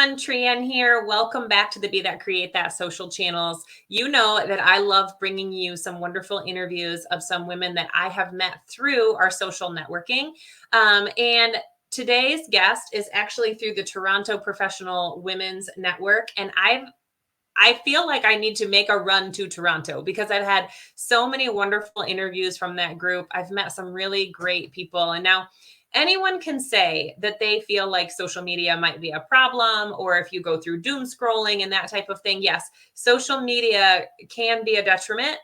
everyone, Trienne here. Welcome back to the Be That Create That social channels. You know that I love bringing you some wonderful interviews of some women that I have met through our social networking. And today's guest is actually through the Toronto Professional Women's Network. And I feel like I need to make a run to Toronto because I've had so many wonderful interviews from that group. I've met some really great people. And now anyone can say that they feel like social media might be a problem, or if you go through doom scrolling and that type of thing. Yes, social media can be a detriment.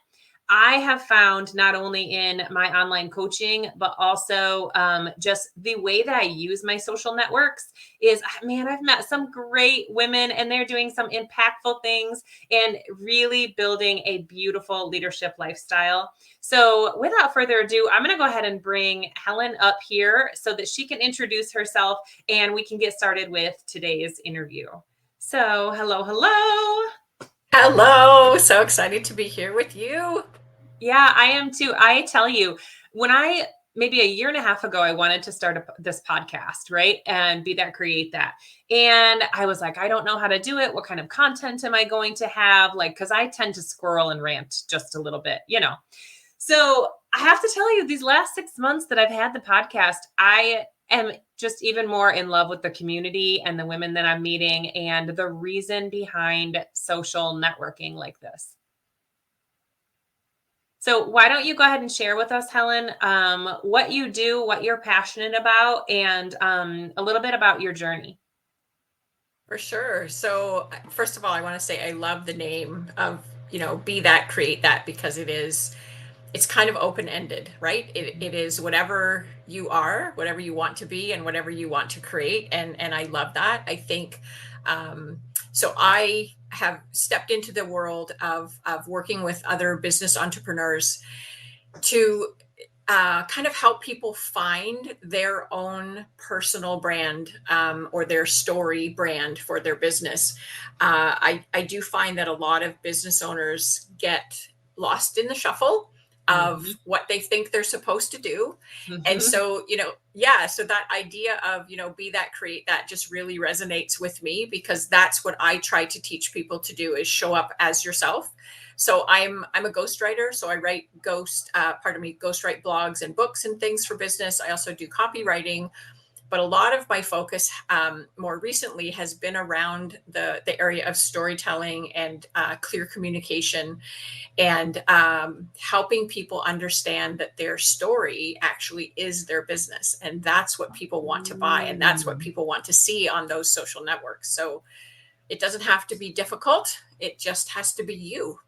I have found not only in my online coaching, but also just the way that I use my social networks is, man, I've met some great women and they're doing some impactful things and really building a beautiful leadership lifestyle. So without further ado, I'm going to go ahead and bring Helen up here so that she can introduce herself and we can get started with today's interview. So hello. Hello. So excited to be here with you. Yeah, I am too. I tell you, maybe a year and a half ago, I wanted to start this podcast, right? And Be That Create That. And I was like, I don't know how to do it. What kind of content am I going to have? Like, because I tend to squirrel and rant just a little bit, So I have to tell you, these last 6 months that I've had the podcast, I am just even more in love with the community and the women that I'm meeting and the reason behind social networking like this. So why don't you go ahead and share with us, Helen, what you do, what you're passionate about, and a little bit about your journey. For sure. So first of all, I want to say I love the name of, Be That, Create That, because it's kind of open-ended, right? It is whatever you are, whatever you want to be, and whatever you want to create. And I love that. I think, so I have stepped into the world of working with other business entrepreneurs to kind of help people find their own personal brand or their story brand for their business. I do find that a lot of business owners get lost in the shuffle of what they think they're supposed to do. And so, so that idea of, Be That, Create That just really resonates with me, because that's what I try to teach people to do, is show up as yourself. So I'm a ghostwriter. So I write ghostwrite blogs and books and things for business. I also do copywriting, but a lot of my focus more recently has been around the area of storytelling and clear communication, and helping people understand that their story actually is their business. And that's what people want to buy. And that's what people want to see on those social networks. So it doesn't have to be difficult. It just has to be you.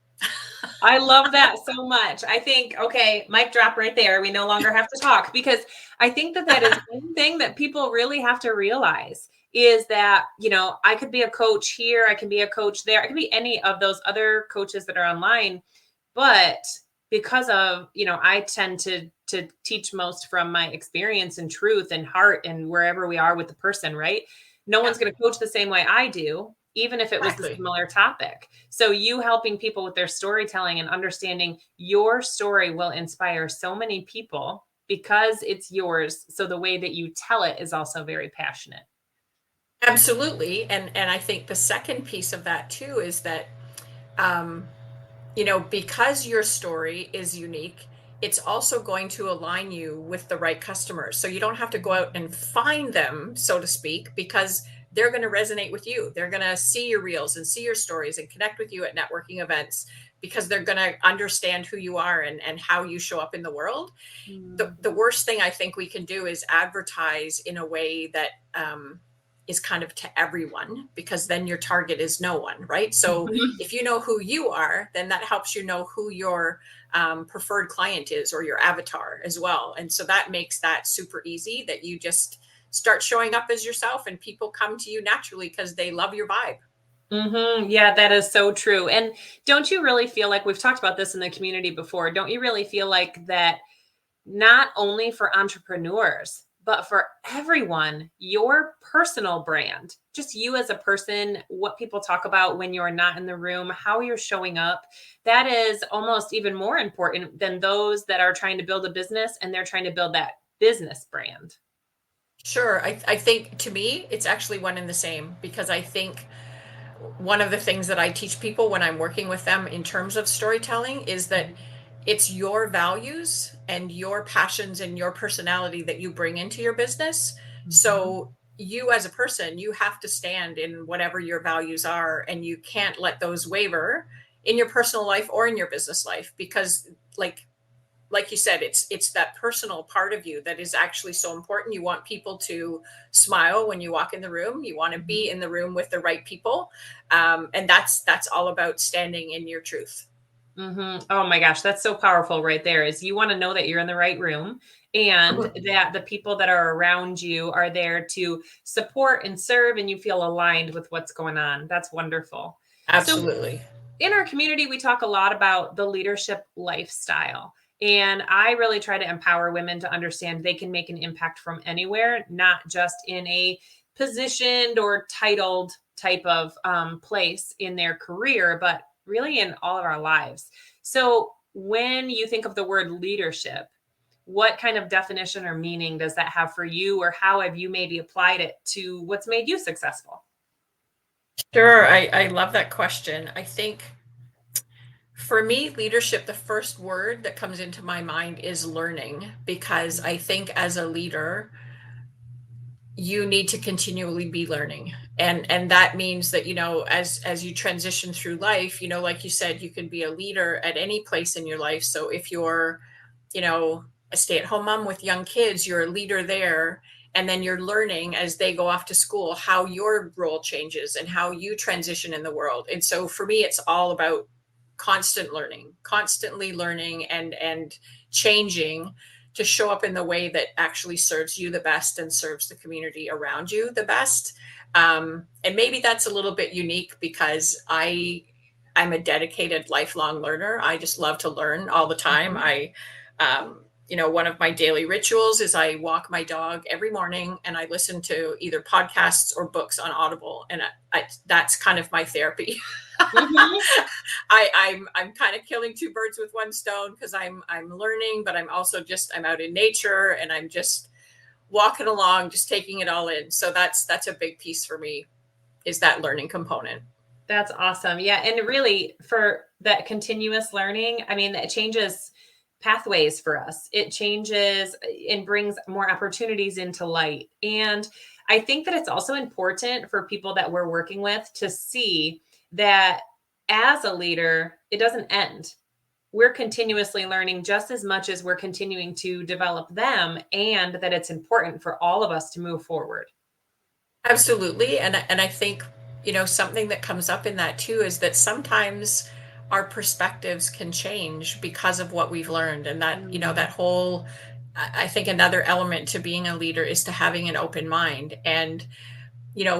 I love that so much. I think, okay, mic drop right there. We no longer have to talk, because I think that is one thing that people really have to realize is that, I could be a coach here. I can be a coach there. I can be any of those other coaches that are online. But because of, I tend to teach most from my experience and truth and heart and wherever we are with the person, right? No one's going to coach the same way I do, even if it was a similar topic. So you helping people with their storytelling and understanding your story will inspire so many people because it's yours. So the way that you tell it is also very passionate. Absolutely. And I think the second piece of that too is that, because your story is unique, it's also going to align you with the right customers. So you don't have to go out and find them, so to speak, because they're going to resonate with you. They're going to see your reels and see your stories and connect with you at networking events, because they're going to understand who you are and how you show up in the world. The worst thing I think we can do is advertise in a way that is kind of to everyone, because then your target is no one, right? So if you know who you are, then that helps you know who your preferred client is, or your avatar as well. And so that makes that super easy, that you just start showing up as yourself and people come to you naturally because they love your vibe. Yeah, that is so true. And don't you really feel like, we've talked about this in the community before, don't you really feel like that not only for entrepreneurs, but for everyone, your personal brand, just you as a person, what people talk about when you're not in the room, how you're showing up, that is almost even more important than those that are trying to build a business and they're trying to build that business brand. Sure. I think to me, it's actually one and the same, because I think one of the things that I teach people when I'm working with them in terms of storytelling is that it's your values and your passions and your personality that you bring into your business. Mhm. So you as a person, you have to stand in whatever your values are, and you can't let those waver in your personal life or in your business life, because like you said, it's that personal part of you that is actually so important. You want people to smile when you walk in the room. You want to Mhm. be in the room with the right people, and that's all about standing in your truth. Oh my gosh, that's so powerful right there. Is you want to know that you're in the right room and that the people that are around you are there to support and serve and you feel aligned with what's going on. That's wonderful. So Absolutely. in our community, we talk a lot about the leadership lifestyle. And I really try to empower women to understand they can make an impact from anywhere, not just in a positioned or titled type of place in their career, but really in all of our lives. So, when you think of the word leadership, what kind of definition or meaning does that have for you, or how have you maybe applied it to what's made you successful? Sure. I love that question. I think for me, leadership, the first word that comes into my mind is learning, because I think as a leader, you need to continually be learning. And that means that, as you transition through life, like you said, you can be a leader at any place in your life. So if you're, a stay-at-home mom with young kids, you're a leader there. And then you're learning as they go off to school how your role changes and how you transition in the world. And so for me, it's all about constantly learning and changing to show up in the way that actually serves you the best and serves the community around you the best. And maybe that's a little bit unique, because I'm a dedicated lifelong learner. I just love to learn all the time. Mhm. One of my daily rituals is I walk my dog every morning and I listen to either podcasts or books on Audible, and that's kind of my therapy. Mhm. I'm kind of killing two birds with one stone, because I'm learning, but I'm out in nature and I'm just walking along, just taking it all in. So that's a big piece for me, is that learning component. That's awesome. Yeah. And really, for that continuous learning, I mean, that changes pathways for us. It changes and brings more opportunities into light. And I think that it's also important for people that we're working with to see that as a leader, it doesn't end. We're continuously learning just as much as we're continuing to develop them, and that it's important for all of us to move forward. Absolutely. And I think, something that comes up in that too is that sometimes our perspectives can change because of what we've learned. And that, Mm. that whole, I think another element to being a leader is to having an open mind, and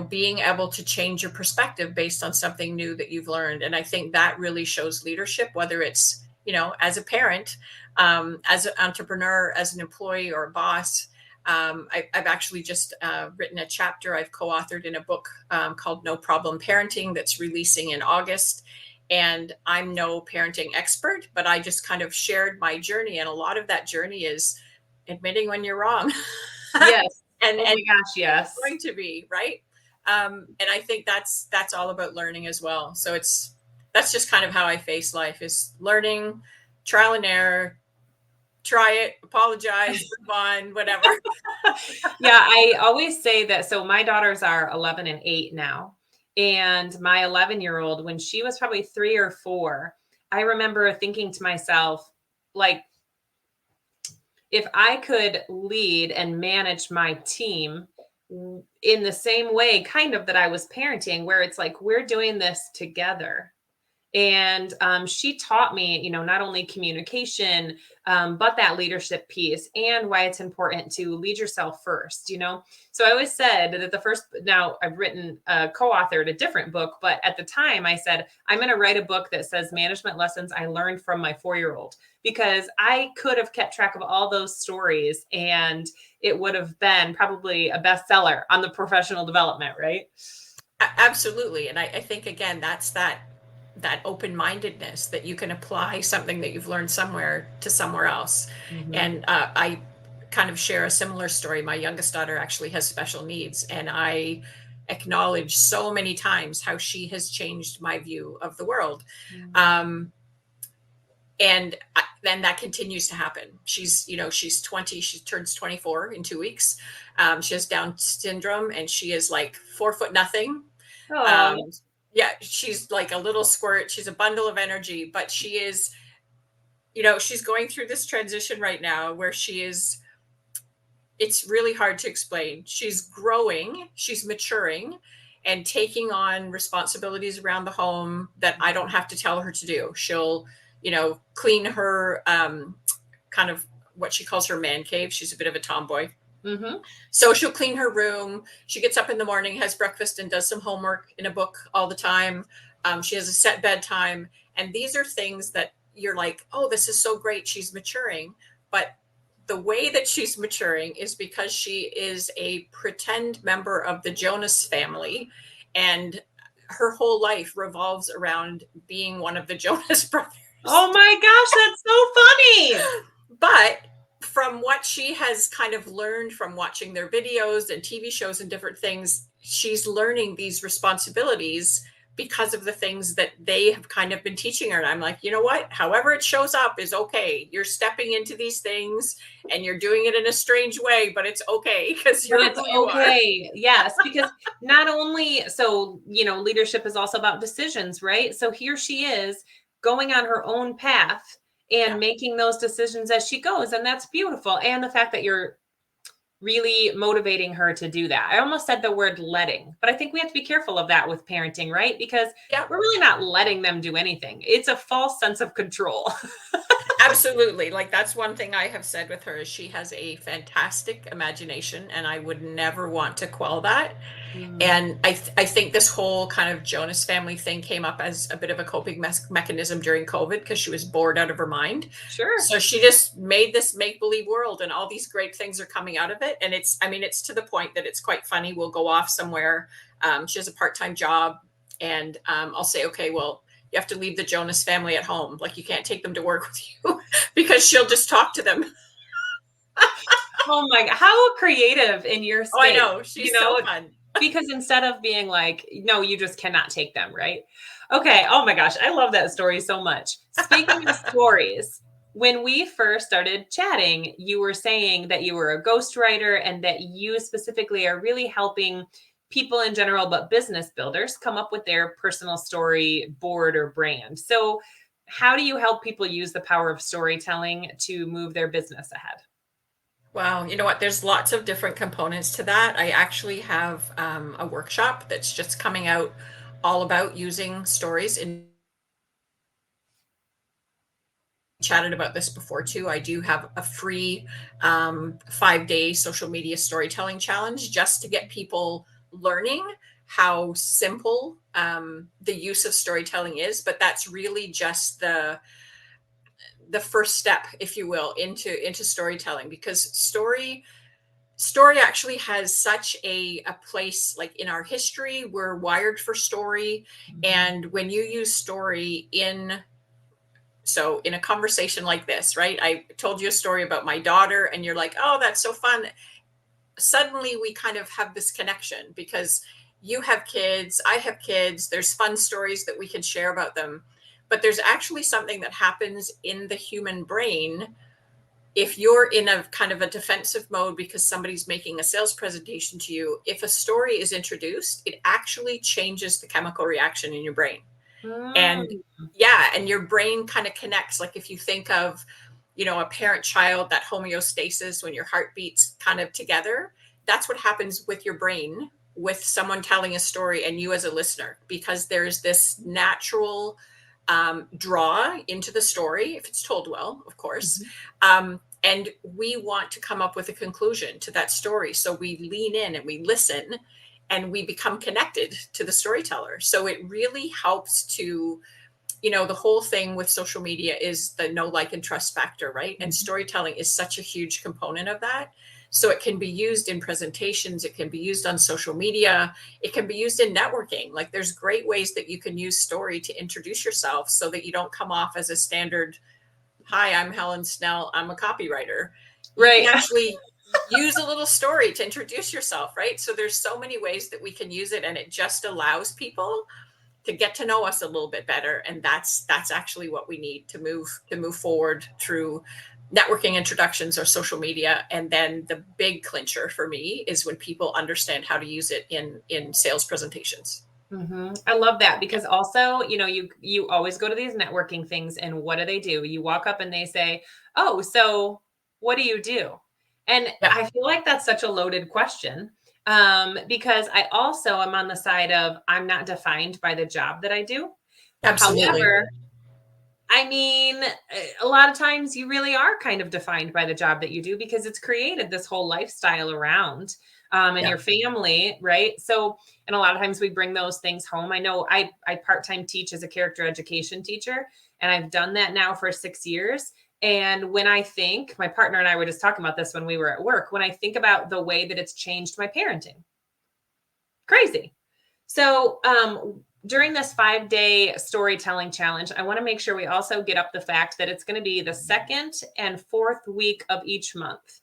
being able to change your perspective based on something new that you've learned. And I think that really shows leadership, whether it's, as a parent, as an entrepreneur, as an employee or a boss. I've actually just written a chapter I've co-authored in a book called No Problem Parenting, that's releasing in August. And I'm no parenting expert, but I just kind of shared my journey. And a lot of that journey is admitting when you're wrong. Yes. Oh and my gosh, yes. going to be right. And I think that's all about learning as well. So that's just kind of how I face life, is learning, trial and error, try it, apologize, move on, whatever. Yeah, I always say that. So my daughters are 11 and 8 now. And my 11-year-old, when she was probably 3 or 4, I remember thinking to myself, like, if I could lead and manage my team in the same way, kind of that I was parenting, where it's like, we're doing this together. And she taught me, not only communication, but that leadership piece and why it's important to lead yourself first. So I always said that now I've written, co-authored a different book, but at the time I said, I'm going to write a book that says management lessons I learned from my 4-year-old, because I could have kept track of all those stories and it would have been probably a bestseller on the professional development, right? Absolutely. And I think, again, that's that open-mindedness, that you can apply something that you've learned somewhere to somewhere else. Mhm. And I kind of share a similar story. My youngest daughter actually has special needs, and I acknowledge so many times how she has changed my view of the world. And then that continues to happen. She's 20, she turns 24 in 2 weeks. She has Down syndrome, and she is like 4 foot nothing. Yeah, she's like a little squirt. She's a bundle of energy, but she is, she's going through this transition right now where it's really hard to explain. She's growing, she's maturing, and taking on responsibilities around the home that I don't have to tell her to do. She'll, clean her kind of what she calls her man cave. She's a bit of a tomboy. Mm-hmm. So she'll clean her room. She gets up in the morning, has breakfast, and does some homework in a book all the time. She has a set bedtime. And these are things that you're like, oh, this is so great. She's maturing. But the way that she's maturing is because she is a pretend member of the Jonas family. And her whole life revolves around being one of the Jonas brothers. Oh my gosh, that's so funny. But from what she has kind of learned from watching their videos and TV shows and different things, she's learning these responsibilities because of the things that they have kind of been teaching her. And I'm like, you know what? However it shows up is okay. You're stepping into these things and you're doing it in a strange way, but it's okay because you're who you are. Yes, because not only leadership is also about decisions, right? So here she is going on her own path and making those decisions as she goes. And that's beautiful. And the fact that you're really motivating her to do that. I almost said the word letting, but I think we have to be careful of that with parenting, right? Because we're really not letting them do anything. It's a false sense of control. Absolutely. Like that's one thing I have said with her is she has a fantastic imagination, and I would never want to quell that. And I think this whole kind of Jonas family thing came up as a bit of a coping mechanism during COVID because she was bored out of her mind. Sure. So she just made this make-believe world, and all these great things are coming out of it. And it's to the point that it's quite funny. We'll go off somewhere. She has a part-time job, and I'll say, okay, well, you have to leave the Jonas family at home. Like you can't take them to work with you because she'll just talk to them. Oh my God. How creative in your space. Oh, I know. She's so fun. Because instead of being like, no, you just cannot take them, right? Okay. Oh my gosh. I love that story so much. Speaking of stories, when we first started chatting, you were saying that you were a ghostwriter and that you specifically are really helping people in general, but business builders come up with their personal story board or brand. So how do you help people use the power of storytelling to move their business ahead? Wow, you know what? There's lots of different components to that. I actually have a workshop that's just coming out all about using stories. And chatted about this before too. I do have a free 5-day social media storytelling challenge just to get people learning how simple the use of storytelling is. But that's really just the first step, if you will, into storytelling, because story actually has such a place, like in our history, we're wired for story. And when you use story in a conversation like this, right? I told you a story about my daughter and you're like, oh, that's so fun. Suddenly we kind of have this connection because you have kids, I have kids, there's fun stories that we can share about them. But there's actually something that happens in the human brain if you're in a kind of a defensive mode because somebody's making a sales presentation to you. If a story is introduced, it actually changes the chemical reaction in your brain. And your brain kind of connects. Like if you think of, a parent-child, that homeostasis when your heart beats kind of together, that's what happens with your brain with someone telling a story and you as a listener, because there's this natural draw into the story, if it's told well, of course. And we want to come up with a conclusion to that story. So we lean in and we listen and we become connected to the storyteller. So it really helps to, the whole thing with social media is the know, like, and trust factor, right? And storytelling is such a huge component of that. So it can be used in presentations. It can be used on social media. It can be used in networking. Like there's great ways that you can use story to introduce yourself so that you don't come off as a standard, hi, I'm Helen Snell, I'm a copywriter. you Right. can actually use a little story to introduce yourself, right? So there's so many ways that we can use it, and it just allows people to get to know us a little bit better. And that's actually what we need to move forward through networking introductions or social media. And then the big clincher for me is when people understand how to use it in sales presentations. I love that, because also, you always go to these networking things, and what do? You walk up and they say, "Oh, so what do you do?" And Yeah, I feel like that's such a loaded question, because I also am on the side of I'm not defined by the job that I do. absolutely. However, I mean, a lot of times you really are kind of defined by the job that you do, because it's created this whole lifestyle around and Yeah. your family, right? So, and a lot of times we bring those things home. I know I part-time teach as a character education teacher, and I've done that now for 6 years. And when I think, my partner and I were just talking about this when we were at work, when I think about the way that it's changed my parenting, crazy. So, during this 5-day storytelling challenge, I want to make sure we also get up the fact that it's going to be the second and fourth week of each month.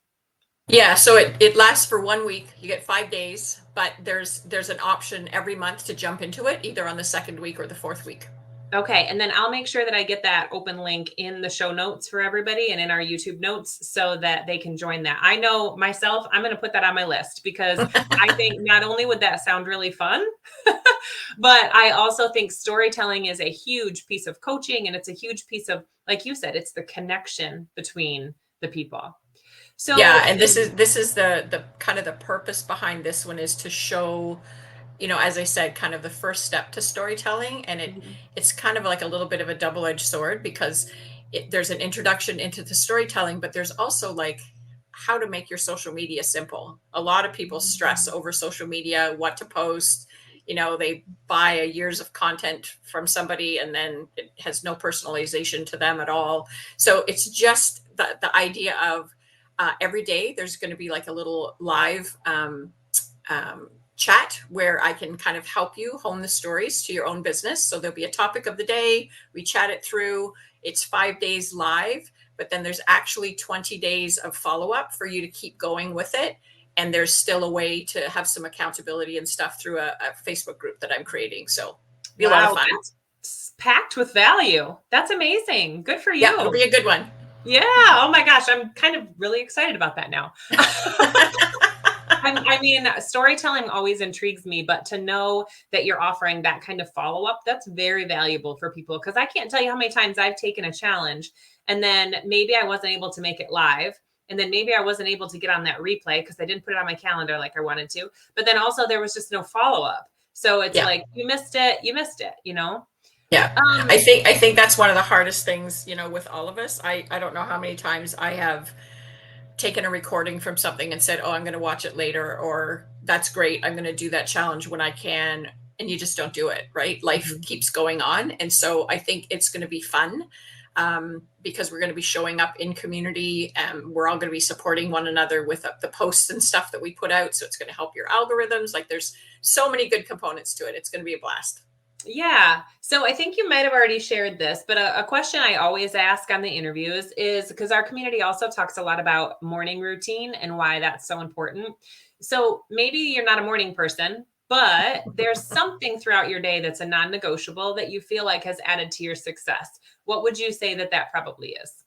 Yeah, so it lasts for 1 week. You get 5 days, but there's an option every month to jump into it, either on the second week or the fourth week. Okay. And then I'll make sure that I get that open link in the show notes for everybody and in our YouTube notes so that they can join that. I know myself, I'm going to put that on my list, because I think not only would that sound really fun, but I also think storytelling is a huge piece of coaching, and it's a huge piece of, like you said, it's the connection between the people. So, Yeah, and this is the kind of the purpose behind this one is to show, as I said, kind of the first step to storytelling, and mhm, it's kind of like a little bit of a double-edged sword, because there's an introduction into the storytelling, but there's also like how to make your social media simple. A lot of people stress mhm. over social media, what to post. They buy a years of content from somebody, and then it has no personalization to them at all. So it's just the idea of every day there's going to be like a little live chat where I can kind of help you hone the stories to your own business. So there'll be a topic of the day. We chat it through. It's 5 days live, but then there's actually 20 days of follow up for you to keep going with it. And there's still a way to have some accountability and stuff through a Facebook group that I'm creating. So be a lot of Wow, fun. that's packed with value. That's amazing. Good for Yeah, it'll you. be a good one. Yeah. Oh my gosh. I'm kind of really excited about that now. I mean, storytelling always intrigues me, but to know that you're offering that kind of follow up, that's very valuable for people. Because I can't tell you how many times I've taken a challenge, and then maybe I wasn't able to make it live. And then maybe I wasn't able to get on that replay because I didn't put it on my calendar like I wanted to. But then also there was just no follow up. So it's Yeah. like, you missed it, you missed it, you know? Yeah. Um, I think that's one of the hardest things, with all of us. I don't know how many times I have taken a recording from something and said, "Oh, I'm going to watch it later," or "That's great. I'm going to do that challenge when I can." And you just don't do it, right? Life mhm. keeps going on. And so I think it's going to be fun, because we're going to be showing up in community, and we're all going to be supporting one another with the posts and stuff that we put out. So it's going to help your algorithms. Like, there's so many good components to it. It's going to be a blast. Yeah. So I think you might have already shared this, but a question I always ask on the interviews is, because our community also talks a lot about morning routine and why that's so important. So maybe you're not a morning person, but there's something throughout your day that's a non negotiable that you feel like has added to your success. What would you say that that probably is?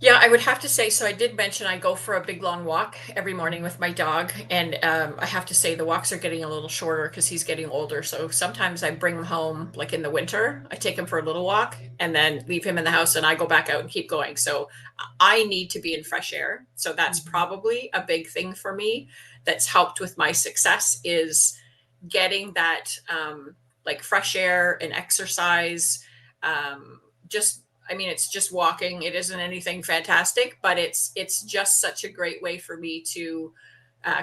Yeah, I would have to say, so I did mention I go for a big long walk every morning with my dog. And I have to say the walks are getting a little shorter because he's getting older. So sometimes I bring him home, like in the winter, I take him for a little walk and then leave him in the house, and I go back out and keep going. So I need to be in fresh air. So that's Mhm. probably a big thing for me that's helped with my success, is getting that like fresh air and exercise. Just I mean, it's just walking. It isn't anything fantastic, but it's just such a great way for me to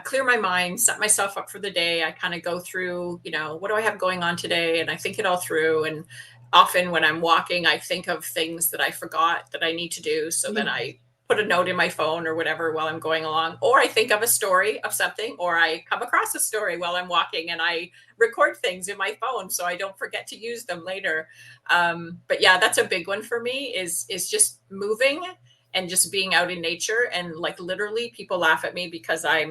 clear my mind, set myself up for the day. I kind of go through, what do I have going on today, and I think it all through. And often when I'm walking, I think of things that I forgot that I need to do. So then I put a note in my phone or whatever while I'm going along, or I think of a story of something, or I come across a story while I'm walking, and I record things in my phone so I don't forget to use them later. But yeah, that's a big one for me, is just moving and just being out in nature. And like literally people laugh at me because I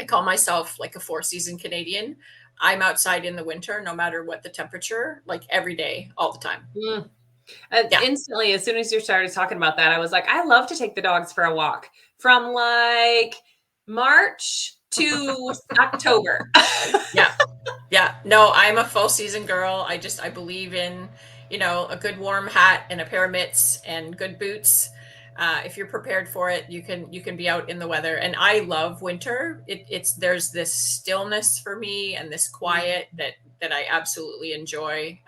call myself like a 4-season Canadian. I'm outside in the winter, no matter what the temperature, like every day, all the time. Mm. Yeah. Instantly, as soon as you started talking about that, I was like, I love to take the dogs for a walk from like March to October. Yeah. Yeah. No, I'm a full season girl. I believe in, a good warm hat and a pair of mitts and good boots. If you're prepared for it, you can be out in the weather. And I love winter. There's this stillness for me and this quiet that I absolutely enjoy.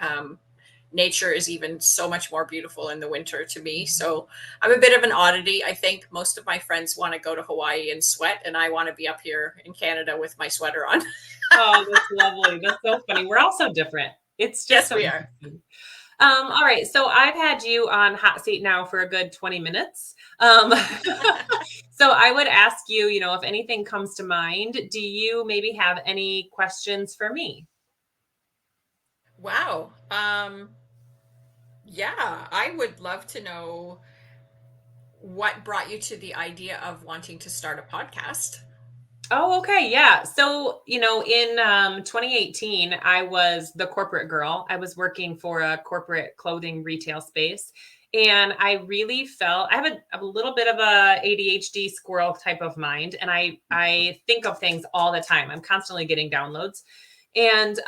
Nature is even so much more beautiful in the winter to me. So I'm a bit of an oddity. I think most of my friends want to go to Hawaii and sweat, and I want to be up here in Canada with my sweater on. Oh, that's lovely. That's so funny. We're all so different. It's just Yes, so we are. interesting. All right. So I've had you on hot seat now for a good 20 minutes. So I would ask you, if anything comes to mind, do you maybe have any questions for me? Wow. Yeah, I would love to know what brought you to the idea of wanting to start a podcast. Oh, okay. Yeah. So, in 2018, I was the corporate girl. I was working for a corporate clothing retail space. And I really felt I have a little bit of a ADHD squirrel type of mind. And I think of things all the time. I'm constantly getting downloads. And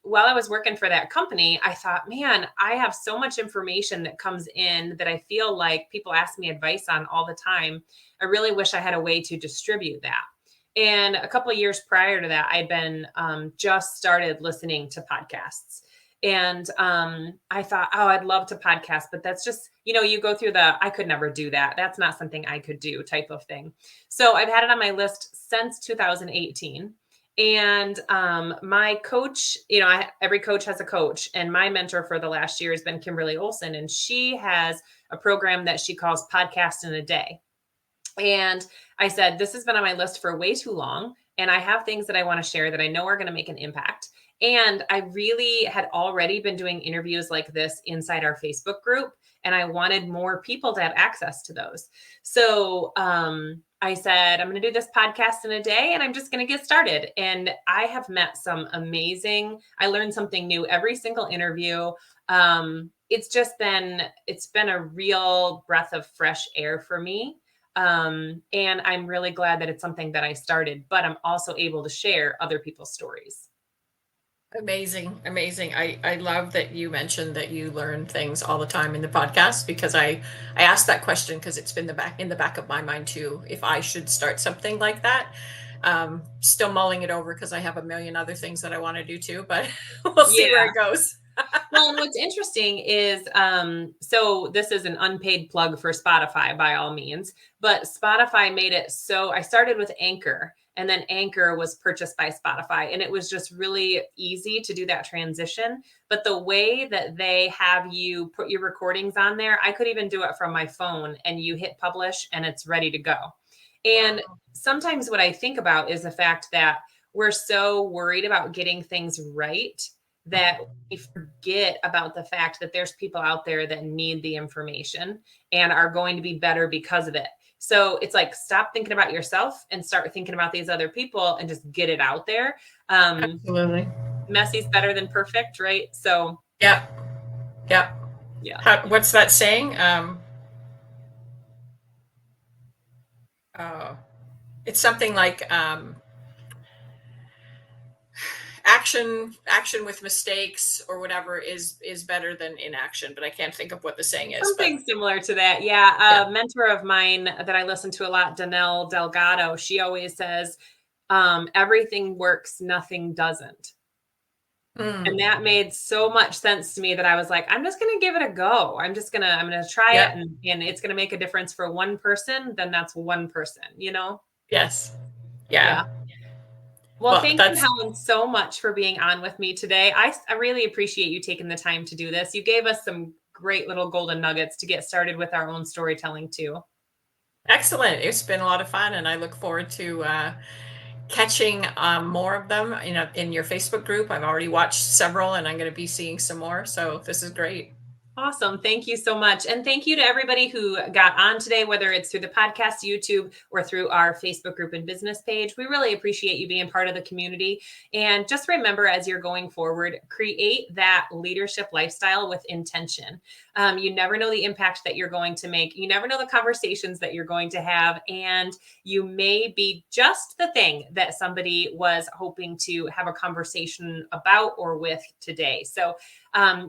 while I was working for that company, I thought, man, I have so much information that comes in that I feel like people ask me advice on all the time. I really wish I had a way to distribute that. And a couple of years prior to that, I'd been just started listening to podcasts. And I thought, oh, I'd love to podcast, but that's just, you go through I could never do that. That's not something I could do type of thing. So I've had it on my list since 2018. And my coach, every coach has a coach. And my mentor for the last year has been Kimberly Olson. And she has a program that she calls Podcast in a Day. And I said, this has been on my list for way too long. And I have things that I want to share that I know are going to make an impact. And I really had already been doing interviews like this inside our Facebook group. And I wanted more people to have access to those. So I said, I'm going to do this podcast in a day and I'm just going to get started. And I have met some I learned something new every single interview. It's been a real breath of fresh air for me. And I'm really glad that it's something that I started, but I'm also able to share other people's stories. Amazing, amazing. I love that you mentioned that you learn things all the time in the podcast, because I asked that question because it's been in the back of my mind too, if I should start something like that. Still mulling it over because I have a million other things that I want to do too, but we'll see where Yeah. it goes. Well, and what's interesting is, so this is an unpaid plug for Spotify by all means, but Spotify made it so I started with Anchor, and then Anchor was purchased by Spotify, and it was just really easy to do that transition. But the way that they have you put your recordings on there, I could even do it from my phone, and you hit publish and it's ready to go. And Wow. sometimes what I think about is the fact that we're so worried about getting things right that we forget about the fact that there's people out there that need the information and are going to be better because of it. So it's like, stop thinking about yourself and start thinking about these other people and just get it out there. Absolutely. Messy's better than perfect, right? So Yep. Yep. yeah. What's that saying? Uh, it's something like action with mistakes or whatever is better than inaction, but I can't think of what the saying is. But Something similar to that. Yeah. yeah. A mentor of mine that I listen to a lot, Danelle Delgado, she always says, everything works, nothing doesn't. And that made so much sense to me that I was like, I'm just going to give it a go. I'm going to try it, Yeah. and it's going to make a difference for one person. Then that's one person, Yes. Yeah. Yeah. Well, Well, thank you, that's Helen, so much for being on with me today. I really appreciate you taking the time to do this. You gave us some great little golden nuggets to get started with our own storytelling too. excellent. It's been a lot of fun, and I look forward to catching more of them in your Facebook group. I've already watched several, and I'm going to be seeing some more. So this is great. Awesome. Thank you so much. And thank you to everybody who got on today, whether it's through the podcast, YouTube, or through our Facebook group and business page. We really appreciate you being part of the community. And just remember, as you're going forward, create that leadership lifestyle with intention. You never know the impact that you're going to make. You never know the conversations that you're going to have. And you may be just the thing that somebody was hoping to have a conversation about or with today. So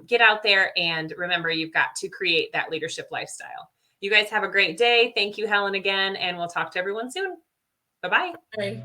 get out there and remember, you've got to create that leadership lifestyle. You guys have a great day. Thank you, Helen, again, and we'll talk to everyone soon. Bye-bye. Bye.